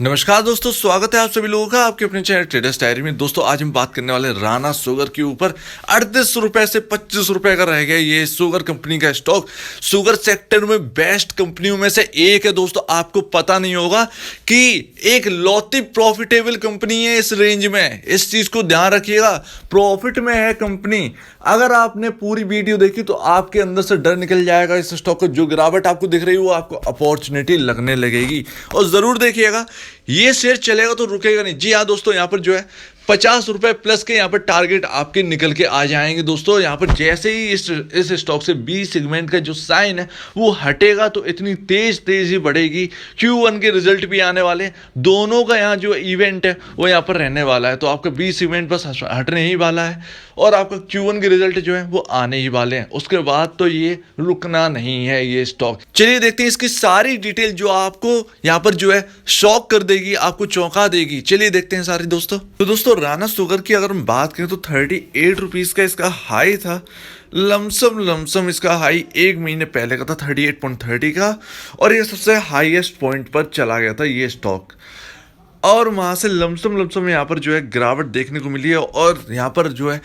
नमस्कार दोस्तों, स्वागत है आप सभी लोगों का आपके अपने चैनल ट्रेडर्स डायरी में। दोस्तों आज हम बात करने वाले राणा शुगर के ऊपर। 38 रुपए से 25 रुपए का रह गया ये शुगर कंपनी का स्टॉक। शुगर सेक्टर में बेस्ट कंपनियों में से एक है दोस्तों। आपको पता नहीं होगा कि एक लौती प्रॉफिटेबल कंपनी है इस रेंज में। इस चीज को ध्यान रखिएगा, प्रॉफिट में है कंपनी। अगर आपने पूरी वीडियो देखी तो आपके अंदर से डर निकल जाएगा। इस स्टॉक को जो गिरावट आपको दिख रही है वो आपको अपॉर्चुनिटी लगने लगेगी। और जरूर देखिएगा, ये शेयर चलेगा तो रुकेगा नहीं। जी हाँ दोस्तों, यहाँ पर जो है 50 रुपए प्लस के यहाँ पर टारगेट आपके निकल के आ जाएंगे दोस्तों। यहाँ पर जैसे ही इस स्टॉक से बी सेगमेंट का जो साइन है वो हटेगा तो इतनी तेजी बढ़ेगी। Q1 के रिजल्ट भी आने वाले हैं, दोनों का यहाँ जो इवेंट है वो यहाँ पर रहने वाला है। तो आपका बी सेगमेंट बस हटने ही वाला है और आपका Q1 के रिजल्ट जो है वो आने ही वाले हैं। उसके बाद तो ये रुकना नहीं है ये स्टॉक। चलिए देखते हैं इसकी सारी डिटेल जो आपको यहाँ पर जो है शॉक कर देगी, आपको चौंका देगी। चलिए देखते हैं सारी दोस्तों। तो दोस्तों राणा शुगर की अगर हम बात करें तो 38 रुपीज का इसका हाई था। लमसम इसका हाई एक महीने पहले का था 38.30 का, और ये सबसे हाईएस्ट पॉइंट पर चला गया था ये स्टॉक। और वहां से लमसम यहाँ पर जो है गिरावट देखने को मिली है। और यहाँ पर जो है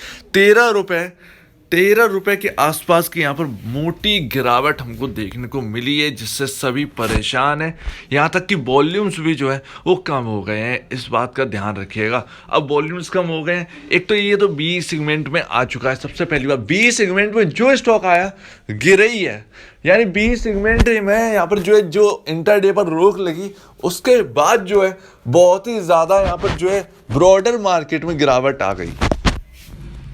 13 रुपए के आसपास की यहाँ पर मोटी गिरावट हमको देखने को मिली है, जिससे सभी परेशान हैं। यहाँ तक कि वॉल्यूम्स भी जो है वो कम हो गए हैं। इस बात का ध्यान रखिएगा। अब वॉल्यूम्स कम हो गए हैं, एक तो ये तो बी सेगमेंट में आ चुका है। सबसे पहली बार बी सेगमेंट में जो स्टॉक आया गिरे ही है। यानी बी सेगमेंट में यहाँ पर जो है जो इंटरडे पर रोक लगी, उसके बाद जो है बहुत ही ज़्यादा यहाँ पर जो है ब्रॉडर मार्केट में गिरावट आ गई।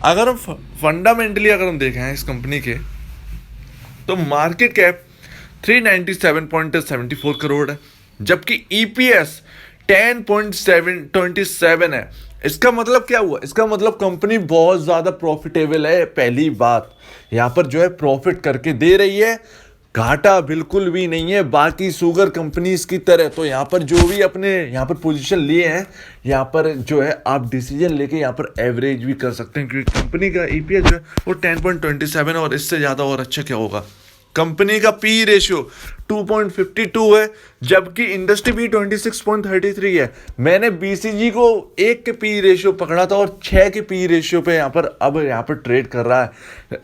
अगर हम फंडामेंटली अगर हम देखें इस कंपनी के, तो मार्केट कैप 397.74 करोड़ है, जबकि ईपीएस 10.727 है। इसका मतलब क्या हुआ? इसका मतलब कंपनी बहुत ज़्यादा प्रॉफिटेबल है। पहली बात, यहाँ पर जो है प्रॉफिट करके दे रही है, घाटा बिल्कुल भी नहीं है बाकी शुगर कंपनीज की तरह। तो यहाँ पर जो भी अपने यहाँ पर पोजीशन लिए हैं, यहाँ पर जो है आप डिसीजन लेके यहाँ पर एवरेज भी कर सकते हैं, क्योंकि कंपनी का ईपीएस जो है वो 10.27 है। और इससे ज़्यादा और अच्छा क्या होगा? कंपनी का पी रेशियो 2.52 है, जबकि इंडस्ट्री भी 26.33 है। मैंने बीसीजी को 1 के पी रेशियो पकड़ा था और 6 के पी रेशियो पे यहाँ पर ट्रेड कर रहा है।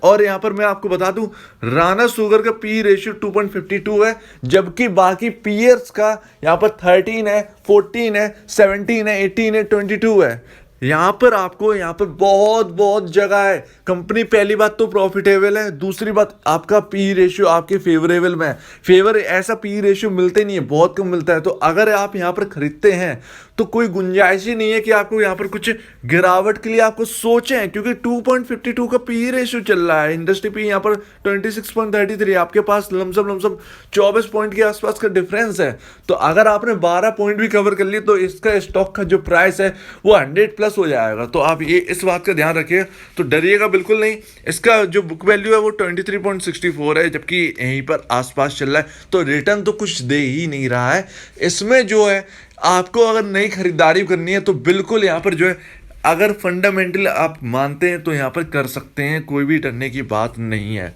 और यहाँ पर मैं आपको बता दूं, राणा शुगर का पी रेशियो 2.52 है, जबकि बाकी पीयर्स का यहाँ पर 13 है, 14 है, 17 है, 18 है, 22 है। यहाँ पर आपको यहाँ पर बहुत जगह है। कंपनी पहली बात तो प्रॉफिटेबल है, दूसरी बात आपका पी रेशियो आपके फेवरेबल में है। फेवर ऐसा पी रेशियो मिलते नहीं है, बहुत कम मिलता है। तो अगर आप यहाँ पर खरीदते हैं तो कोई गुंजाइश ही नहीं है कि आपको यहाँ पर कुछ गिरावट के लिए आपको सोचें, क्योंकि 2.52 का पी रेशियो चल रहा है। इंडस्ट्री पी यहाँ पर 26.33, आपके पास लमसम 24 पॉइंट के आसपास का डिफरेंस है। तो अगर आपने 12 पॉइंट भी कवर कर लिए तो इसका स्टॉक का जो प्राइस है वो 100 प्लस हो जाएगा। तो आप ये इस बात का ध्यान रखिए, तो डरिएगा बिल्कुल नहीं। इसका जो बुक वैल्यू है वो 23.64 है, जबकि यहीं पर आसपास चल रहा है। तो रिटर्न तो कुछ दे ही नहीं रहा है। इसमें जो है आपको अगर नई खरीदारी करनी है तो बिल्कुल यहाँ पर जो है, अगर फंडामेंटल आप मानते हैं तो यहाँ पर कर सकते हैं, कोई भी डरने की बात नहीं है।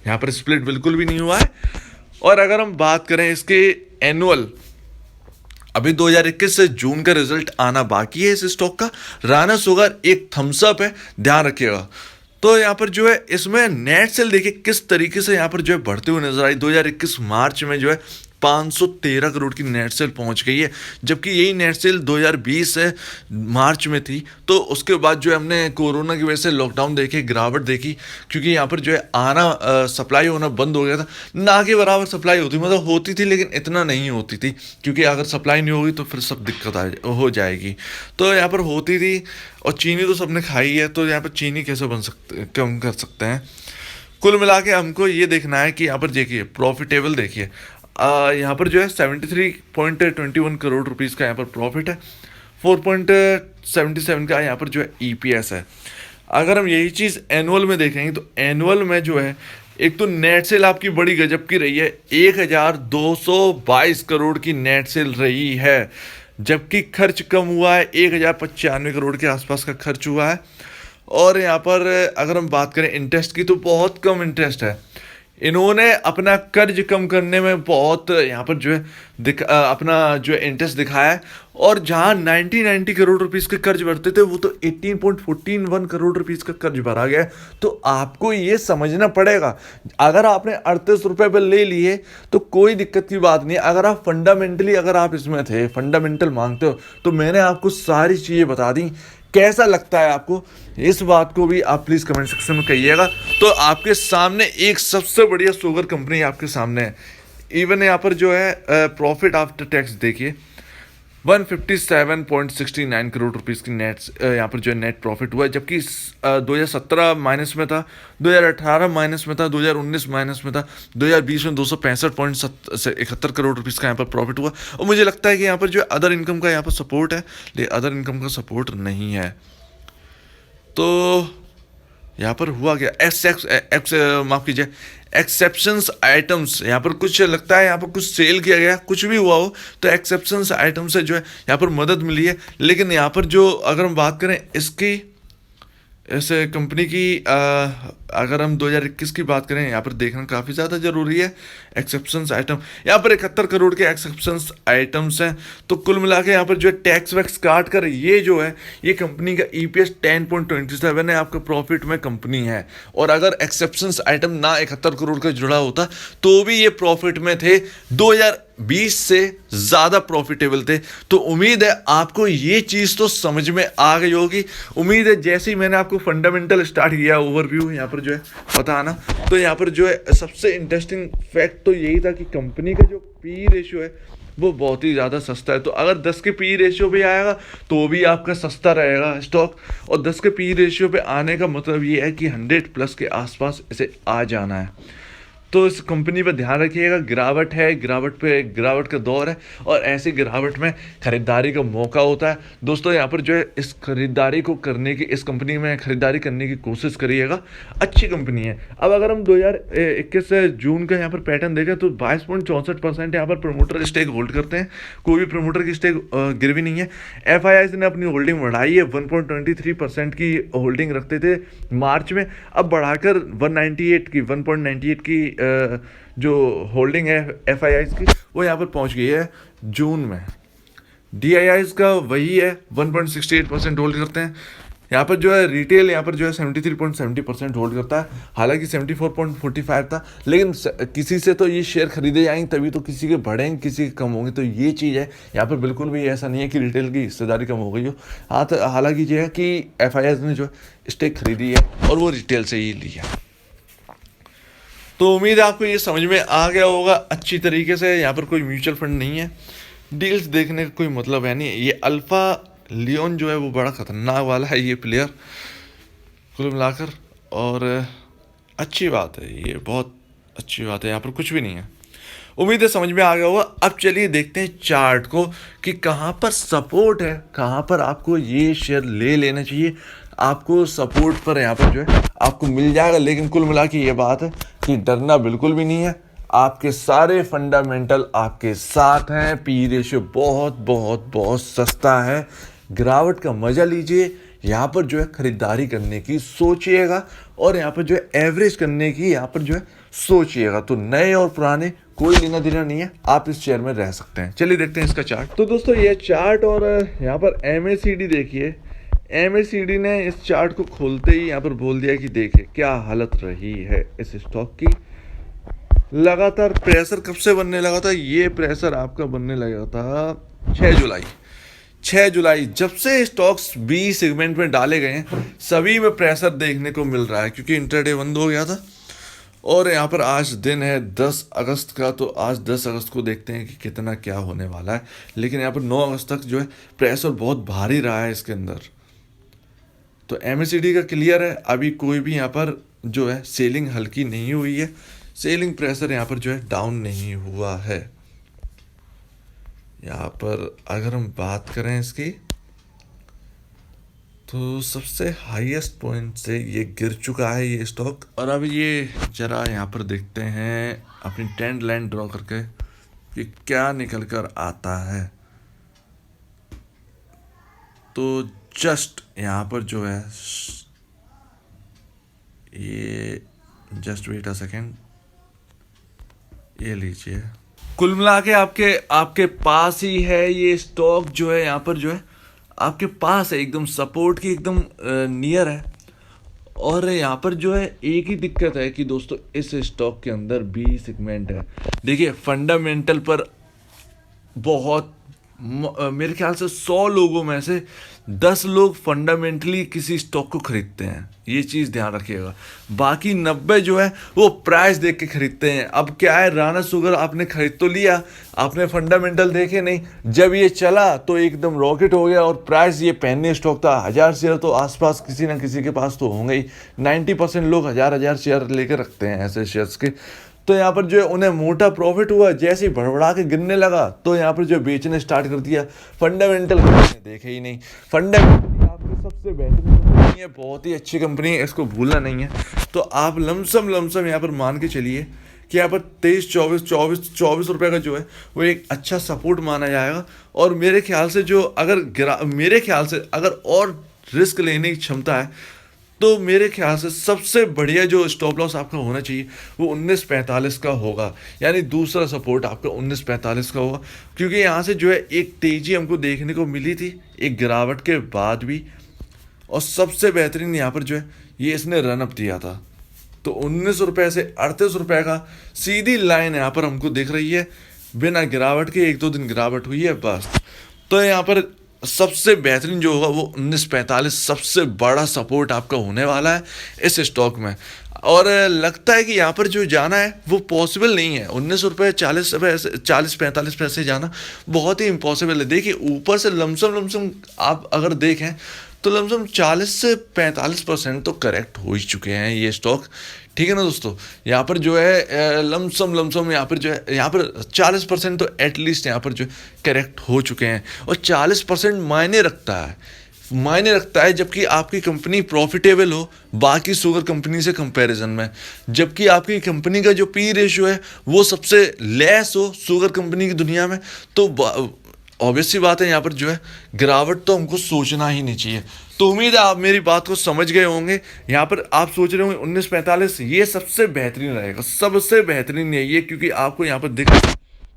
यहाँ पर स्प्लिट बिल्कुल भी नहीं हुआ है। और अगर हम बात करें इसके एनुअल, अभी 2021 से जून का रिजल्ट आना बाकी है इस स्टॉक का। राणा शुगर एक थम्स अप है, ध्यान रखिएगा। तो यहाँ पर जो है इसमें नेट सेल देखिए किस तरीके से यहाँ पर जो है बढ़ते हुए नजर आई। 2021 मार्च में जो है 513 करोड़ की नेट सेल पहुंच गई है, जबकि यही नेट सेल 2020 से मार्च में थी। तो उसके बाद जो है हमने कोरोना की वजह से लॉकडाउन देखे, गिरावट देखी, क्योंकि यहाँ पर जो है सप्लाई होना बंद हो गया था। ना के बराबर सप्लाई होती, मतलब होती थी लेकिन इतना नहीं होती थी, क्योंकि अगर सप्लाई नहीं होगी तो फिर सब दिक्कत हो जाएगी। तो यहाँ पर होती थी, और चीनी तो सबने खाई है, तो यहाँ पर चीनी कैसे कम कर सकते हैं। कुल मिला के हमको ये देखना है कि यहाँ पर देखिए प्रॉफिटेबल देखिए, यहाँ पर जो है 73.21 करोड़ रुपीस का यहाँ पर प्रॉफिट है, 4.77 का यहाँ पर जो है ईपीएस है। अगर हम यही चीज़ एनुअल में देखेंगे तो एनुअल में जो है एक तो नेट सेल आपकी बड़ी गजब की रही है, 1222 करोड़ की नेट सेल रही है, जबकि खर्च कम हुआ है, 1095 करोड़ के आसपास का खर्च हुआ है। और यहाँ पर अगर हम बात करें इंटरेस्ट की तो बहुत कम इंटरेस्ट है। इन्होंने अपना कर्ज कम करने में बहुत यहाँ पर जो है अपना जो है इंटरेस्ट दिखाया है। और जहाँ 90 करोड़ रुपीस के कर्ज भरते थे वो तो 18.14 करोड़ रुपीस का कर्ज भरा गया है। तो आपको ये समझना पड़ेगा, अगर आपने 38 रुपए पर ले लिए तो कोई दिक्कत की बात नहीं है। अगर आप फंडामेंटली अगर आप इसमें थे, फंडामेंटल मांगते हो, तो मैंने आपको सारी चीज़ें बता दी। कैसा लगता है आपको, इस बात को भी आप प्लीज़ कमेंट सेक्शन में कहिएगा। तो आपके सामने एक सबसे बढ़िया शुगर कंपनी आपके सामने है। इवन यहाँ पर जो है प्रॉफिट आफ्टर टैक्स देखिए 157.69 करोड़ रुपीस की नेट यहाँ पर जो है नेट प्रॉफिट हुआ है, जबकि 2017 माइनस में था, 2018 माइनस में था, 2019 माइनस में था, 2020 में 265.71 करोड़ रुपीस का यहाँ पर प्रॉफिट हुआ। और मुझे लगता है कि यहाँ पर जो अदर इनकम का यहाँ पर सपोर्ट है, लेकिन अदर इनकम का सपोर्ट नहीं है। तो यहाँ पर हुआ क्या, माफ कीजिए, एक्सेप्शंस आइटम्स, यहाँ पर कुछ लगता है यहाँ पर कुछ सेल किया गया, कुछ भी हुआ हो तो एक्सेप्शंस आइटम से जो है यहाँ पर मदद मिली है। लेकिन यहाँ पर जो अगर हम बात करें इसकी, ऐसे कंपनी की अगर हम 2021 की बात करें, यहाँ पर देखना काफ़ी ज़्यादा ज़रूरी है। एक्सेप्शंस आइटम यहाँ पर 71 करोड़ के एक्सेप्शंस आइटम्स हैं। तो कुल मिला के यहाँ पर जो है टैक्स वैक्स काट कर ये जो है ये कंपनी का EPS 10.27 है, आपका प्रॉफिट में कंपनी है। और अगर एक्सेप्शंस आइटम ना 71 करोड़ का जुड़ा होता तो भी ये प्रॉफिट में थे, 2020 से ज़्यादा प्रॉफिटेबल थे। तो उम्मीद है आपको ये चीज़ तो समझ में आ गई होगी। उम्मीद है जैसे ही मैंने आपको फंडामेंटल स्टार्ट किया, ओवरव्यू यहाँ पर जो है बताना, तो यहाँ पर जो है सबसे इंटरेस्टिंग फैक्ट तो यही था कि कंपनी का जो पी रेशियो है वो बहुत ही ज़्यादा सस्ता है। तो अगर 10 के पी रेशियो पे आएगा तो भी आपका सस्ता रहेगा स्टॉक, और 10 के पी रेशियो पे आने का मतलब ये है कि 100+ के आसपास इसे आ जाना है। तो इस कंपनी पर ध्यान रखिएगा, गिरावट है, गिरावट का दौर है, और ऐसी गिरावट में खरीदारी का मौका होता है। दोस्तों यहाँ पर जो है इस खरीदारी को करने की, इस कंपनी में खरीदारी करने की कोशिश करिएगा, अच्छी कंपनी है। अब अगर हम 2021 से जून का यहाँ पर पैटर्न देखें तो 22.64% यहाँ पर प्रमोटर स्टेक होल्ड करते हैं, कोई भी प्रमोटर की स्टेक गिरवी नहीं है। FIIs ने अपनी होल्डिंग बढ़ाई है, 1.23% की होल्डिंग रखते थे मार्च में, अब बढ़ाकर 198 की जो होल्डिंग है FIIs की वो यहाँ पर पहुँच गई है जून में। DIIs का वही है, 1.68% होल्ड करते हैं। यहाँ पर जो है रिटेल यहाँ पर जो है 73.70% होल्ड करता है, हालांकि 74.45 था, लेकिन किसी से तो ये शेयर खरीदे जाएंगे तभी तो किसी के बढ़ेंगे, किसी के कम होंगे। तो ये चीज़ है, यहाँ पर बिल्कुल भी ऐसा नहीं है कि रिटेल की हिस्सेदारी कम हो गई हो। हाँ, तो हालांकि ये है कि FIIs ने जो स्टेक खरीदी है और वो रिटेल से ही ली है। तो उम्मीद है आपको ये समझ में आ गया होगा अच्छी तरीके से। यहाँ पर कोई म्यूचुअल फंड नहीं है, डील्स देखने का कोई मतलब है नहीं। ये अल्फा लियोन जो है वो बड़ा खतरनाक वाला है ये प्लेयर कुल मिलाकर, और अच्छी बात है, ये बहुत अच्छी बात है, यहाँ पर कुछ भी नहीं है। उम्मीद है समझ में आ गया होगा। अब चलिए देखते हैं चार्ट को कि कहाँ पर सपोर्ट है, कहाँ पर आपको ये शेयर ले लेना चाहिए। आपको सपोर्ट पर यहाँ पर जो है आपको मिल जाएगा, लेकिन कुल मिला के ये बात है कि डरना बिल्कुल भी नहीं है। आपके सारे फंडामेंटल आपके साथ हैं, पी रेशियो बहुत बहुत बहुत सस्ता है, गिरावट का मजा लीजिए। यहाँ पर जो है खरीदारी करने की सोचिएगा, और यहाँ पर जो है एवरेज करने की यहाँ पर जो है सोचिएगा। तो नए और पुराने कोई लेना देना नहीं है, आप इस शेयर में रह सकते हैं। चलिए देखते हैं इसका चार्ट। तो दोस्तों ये चार्ट, और यहाँ पर MACD देखिए, MACD ने इस चार्ट को खोलते ही यहाँ पर बोल दिया कि देखिए क्या हालत रही है इस स्टॉक की। लगातार प्रेशर कब से बनने लगा था, ये प्रेशर आपका बनने लगा था 6 जुलाई जब से स्टॉक्स B सेगमेंट में डाले गए हैं, सभी में प्रेशर देखने को मिल रहा है, क्योंकि इंटरडे बंद हो गया था। और यहाँ पर आज दिन है 10 अगस्त का, तो आज 10 अगस्त को देखते हैं कि कितना क्या होने वाला है। लेकिन यहाँ पर 9 अगस्त तक जो है प्रेशर बहुत भारी रहा है इसके अंदर। तो MACD का क्लियर है, अभी कोई भी यहाँ पर जो है सेलिंग हल्की नहीं हुई है, सेलिंग प्रेशर यहाँ पर जो है डाउन नहीं हुआ है। यहाँ पर अगर हम बात करें इसकी, तो सबसे हाईएस्ट पॉइंट से ये गिर चुका है ये स्टॉक। और अब ये जरा यहाँ पर देखते हैं अपनी ट्रेंड लाइन ड्रॉ करके कि क्या निकल कर आता है। तो जस्ट यहाँ पर जो है ये, जस्ट वेट अ सेकेंड, ये लीजिए, कुल मिला के आपके आपके पास ही है ये स्टॉक जो है, यहाँ पर जो है आपके पास है, एकदम सपोर्ट की एकदम नियर है। और यहाँ पर जो है एक ही दिक्कत है कि दोस्तों इस स्टॉक के अंदर बी सेगमेंट है। देखिए फंडामेंटल पर बहुत मेरे ख्याल से 100 लोगों में से 10 लोग फंडामेंटली किसी स्टॉक को खरीदते हैं, ये चीज़ ध्यान रखिएगा। बाकी 90 जो है वो प्राइस देख के खरीदते हैं। अब क्या है, राणा शुगर आपने खरीद तो लिया, आपने फंडामेंटल देखे नहीं, जब ये चला तो एकदम रॉकेट हो गया। और प्राइस ये पहनने स्टॉक था, 1000 शेयर तो आसपास किसी ना किसी के पास तो होंगे ही। 90% लोग 1000 शेयर लेकर रखते हैं ऐसे शेयर्स के। तो यहाँ पर जो है उन्हें मोटा प्रॉफिट हुआ, जैसे ही भड़बड़ा के गिरने लगा तो यहाँ पर जो बेचने स्टार्ट कर दिया। फंडामेंटल देखे ही नहीं। फंडामेंटली आपकी सबसे बेहतरीन कंपनी है, बहुत ही अच्छी कंपनी है, इसको भूलना नहीं है। तो आप लमसम यहाँ पर मान के चलिए कि यहाँ पर 23-24 रुपये का जो है वो एक अच्छा सपोर्ट माना जाएगा। और मेरे ख्याल से जो अगर और रिस्क लेने की क्षमता है तो मेरे ख्याल से सबसे बढ़िया जो स्टॉप लॉस आपका होना चाहिए वो 1945 का होगा, यानी दूसरा सपोर्ट आपका 1945 का होगा। क्योंकि यहाँ से जो है एक तेजी हमको देखने को मिली थी एक गिरावट के बाद भी, और सबसे बेहतरीन यहाँ पर जो है ये इसने रन अप दिया था। तो 19 रुपये से 38 रुपये का सीधी लाइन यहाँ पर हमको दिख रही है, बिना गिरावट के 1-2 दिन गिरावट हुई है बस। तो यहाँ पर सबसे बेहतरीन जो होगा वो 1945 सबसे बड़ा सपोर्ट आपका होने वाला है इस स्टॉक में। और लगता है कि यहाँ पर जो जाना है वो पॉसिबल नहीं है। 19 रुपये 40-45 पैसे जाना बहुत ही इम्पॉसिबल है। देखिए ऊपर से लमसम आप अगर देखें तो लमसम 40 से 45% तो करेक्ट हो ही चुके हैं ये स्टॉक, ठीक है ना दोस्तों। यहाँ पर जो है लमसम यहाँ पर जो है यहाँ पर 40% तो एटलीस्ट यहाँ पर जो करेक्ट हो चुके हैं। और 40% मायने रखता है जबकि आपकी कंपनी प्रॉफिटेबल हो बाकी शुगर कंपनी से कंपैरिजन में, जबकि आपकी कंपनी का जो पी रेशियो है वो सबसे लेस हो शुगर कंपनी की दुनिया में। तो ऑब्वियस सी बात है यहाँ पर जो है गिरावट तो हमको सोचना ही नहीं चाहिए। तो उम्मीद है आप मेरी बात को समझ गए होंगे। यहाँ पर आप सोच रहे होंगे 1945 ये सबसे बेहतरीन रहेगा, सबसे बेहतरीन है ये, क्योंकि आपको यहाँ पर दिख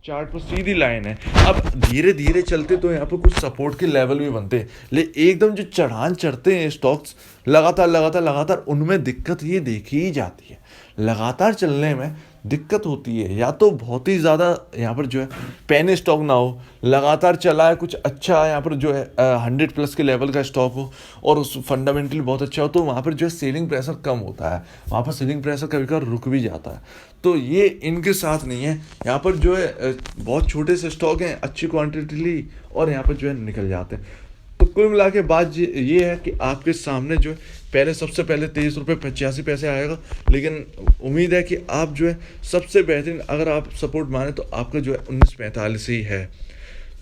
चार्ट पर सीधी लाइन है। अब धीरे धीरे चलते तो यहाँ पर कुछ सपोर्ट के लेवल भी बनते हैं, लेकिन एकदम जो चढ़ान चढ़ते हैं स्टॉक्स लगातार उनमें दिक्कत ये देखी ही जाती है। लगातार चलने में दिक्कत होती है, या तो बहुत ही ज़्यादा यहाँ पर जो है पेन स्टॉक ना हो, लगातार चला है कुछ अच्छा यहाँ पर जो है 100+ के लेवल का स्टॉक हो और उस फंडामेंटली बहुत अच्छा हो, तो वहाँ पर जो है सेलिंग प्रेशर कम होता है, वहाँ पर सेलिंग प्रेशर कभी कभी रुक भी जाता है। तो ये इनके साथ नहीं है। यहाँ पर जो है बहुत छोटे से स्टॉक हैं, अच्छी क्वान्टिटी ली और यहाँ पर जो है निकल जाते हैं। तो कुल मिला के बात ये है कि आपके सामने जो है सबसे पहले 23.85 आएगा, लेकिन उम्मीद है कि आप जो है सबसे बेहतरीन अगर आप सपोर्ट माने तो आपका जो है 1945 ही है।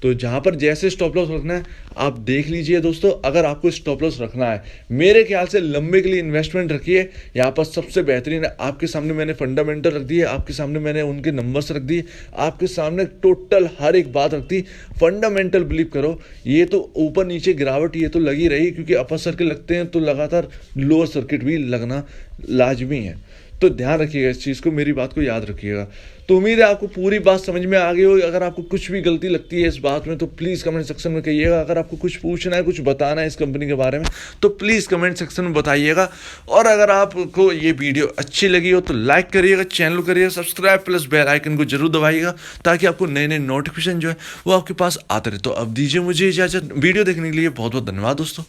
तो जहाँ पर जैसे स्टॉप लॉस रखना है आप देख लीजिए दोस्तों। अगर आपको स्टॉप लॉस रखना है मेरे ख्याल से लंबे के लिए इन्वेस्टमेंट रखिए। यहाँ पर सबसे बेहतरीन है, आपके सामने मैंने फंडामेंटल रख दिए, आपके सामने मैंने उनके नंबर्स रख दिए, आपके सामने टोटल हर एक बात रख दी। फंडामेंटल बिलीव करो, ये तो ऊपर नीचे गिरावट ये तो लगी रही, क्योंकि अपर सर्किट लगते हैं तो लगातार लोअर सर्किट भी लगना लाजमी है। तो ध्यान रखिएगा इस चीज़ को, मेरी बात को याद रखिएगा। तो उम्मीद है आपको पूरी बात समझ में आ गई होगी। अगर आपको कुछ भी गलती लगती है इस बात में तो प्लीज़ कमेंट सेक्शन में कहिएगा। अगर आपको कुछ पूछना है, कुछ बताना है इस कंपनी के बारे में तो प्लीज़ कमेंट सेक्शन में बताइएगा। और अगर आपको ये वीडियो अच्छी लगी हो तो लाइक करिएगा, चैनल को करिएगा सब्सक्राइब, प्लस बेल आइकन को जरूर दबाइएगा ताकि आपको नए नए नोटिफिकेशन जो है वो आपके पास आते रहे। तो अब दीजिए मुझे इजाज़त। वीडियो देखने के लिए बहुत बहुत धन्यवाद दोस्तों।